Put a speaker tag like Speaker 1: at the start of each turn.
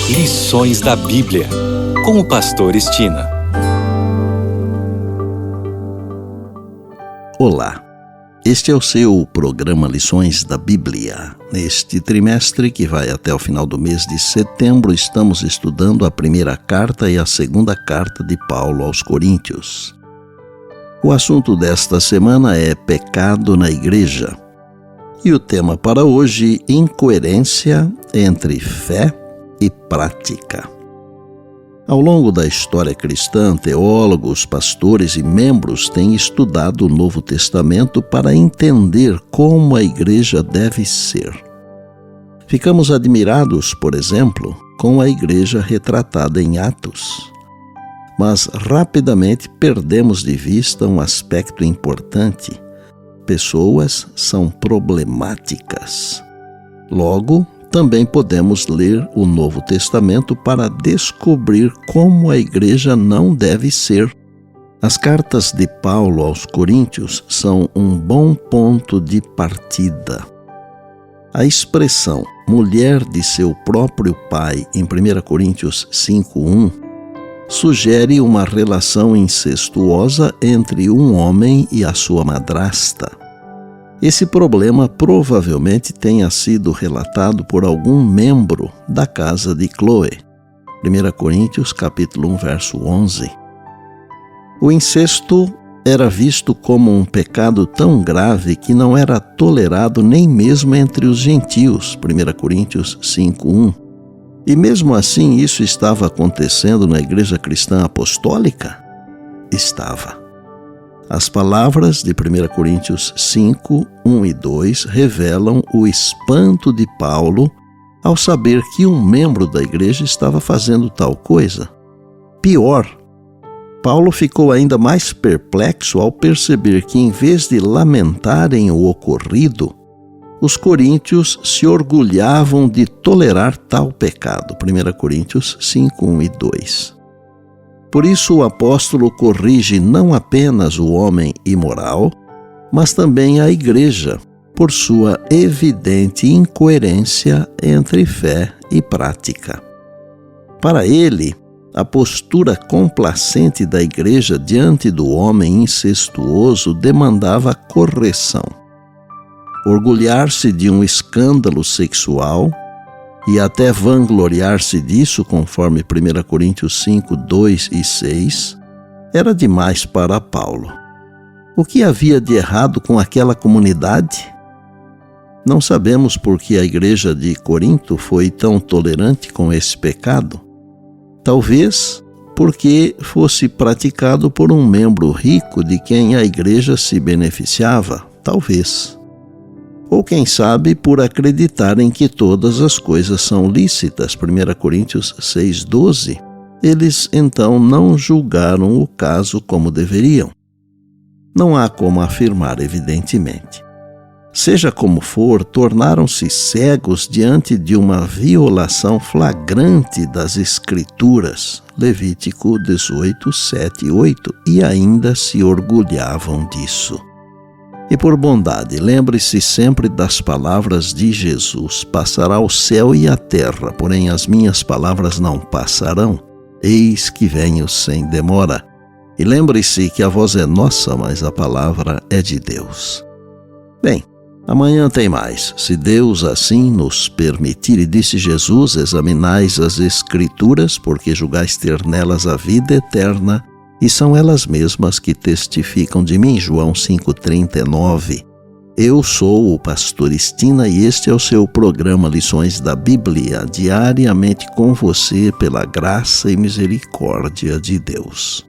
Speaker 1: Lições da Bíblia, com o pastor Estina.
Speaker 2: Olá, este é o seu programa Lições da Bíblia. Neste trimestre, que vai até o final do mês de setembro, estamos estudando a primeira carta e a segunda carta de Paulo aos Coríntios. O assunto desta semana é pecado na igreja. E o tema para hoje, incoerência entre fé e prática. Ao longo da história cristã, teólogos, pastores e membros têm estudado o Novo Testamento para entender como a igreja deve ser. Ficamos admirados, por exemplo, com a igreja retratada em Atos. Mas rapidamente perdemos de vista um aspecto importante. Pessoas são problemáticas. Logo, também podemos ler o Novo Testamento para descobrir como a igreja não deve ser. As cartas de Paulo aos Coríntios são um bom ponto de partida. A expressão mulher de seu próprio pai em 1 Coríntios 5:1 sugere uma relação incestuosa entre um homem e a sua madrasta. Esse problema provavelmente tenha sido relatado por algum membro da casa de Cloé. 1 Coríntios capítulo 1, verso 11. O incesto era visto como um pecado tão grave que não era tolerado nem mesmo entre os gentios. 1 Coríntios 5:1. E mesmo assim isso estava acontecendo na igreja cristã apostólica? Estava. As palavras de 1 Coríntios 5, 1 e 2 revelam o espanto de Paulo ao saber que um membro da igreja estava fazendo tal coisa. Pior, Paulo ficou ainda mais perplexo ao perceber que, em vez de lamentarem o ocorrido, os coríntios se orgulhavam de tolerar tal pecado. 1 Coríntios 5, 1 e 2. Por isso o apóstolo corrige não apenas o homem imoral, mas também a igreja, por sua evidente incoerência entre fé e prática. Para ele, a postura complacente da igreja diante do homem incestuoso demandava correção. Orgulhar-se de um escândalo sexual e até vangloriar-se disso, conforme 1 Coríntios 5, 2 e 6, era demais para Paulo. O que havia de errado com aquela comunidade? Não sabemos por que a igreja de Corinto foi tão tolerante com esse pecado. Talvez porque fosse praticado por um membro rico de quem a igreja se beneficiava. Talvez. Ou quem sabe por acreditarem que todas as coisas são lícitas. 1 Coríntios 6:12. Eles então não julgaram o caso como deveriam. Não há como afirmar evidentemente. Seja como for, tornaram-se cegos diante de uma violação flagrante das Escrituras. Levítico 18, 7 e 8. E ainda se orgulhavam disso. E por bondade, lembre-se sempre das palavras de Jesus: passará o céu e a terra, porém as minhas palavras não passarão. Eis que venho sem demora. E lembre-se que a voz é nossa, mas a palavra é de Deus. Bem, amanhã tem mais. Se Deus assim nos permitir, e disse Jesus: examinais as Escrituras, porque julgais ter nelas a vida eterna, e são elas mesmas que testificam de mim. João 5,39. Eu sou o pastor Estina e este é o seu programa Lições da Bíblia, diariamente com você pela graça e misericórdia de Deus.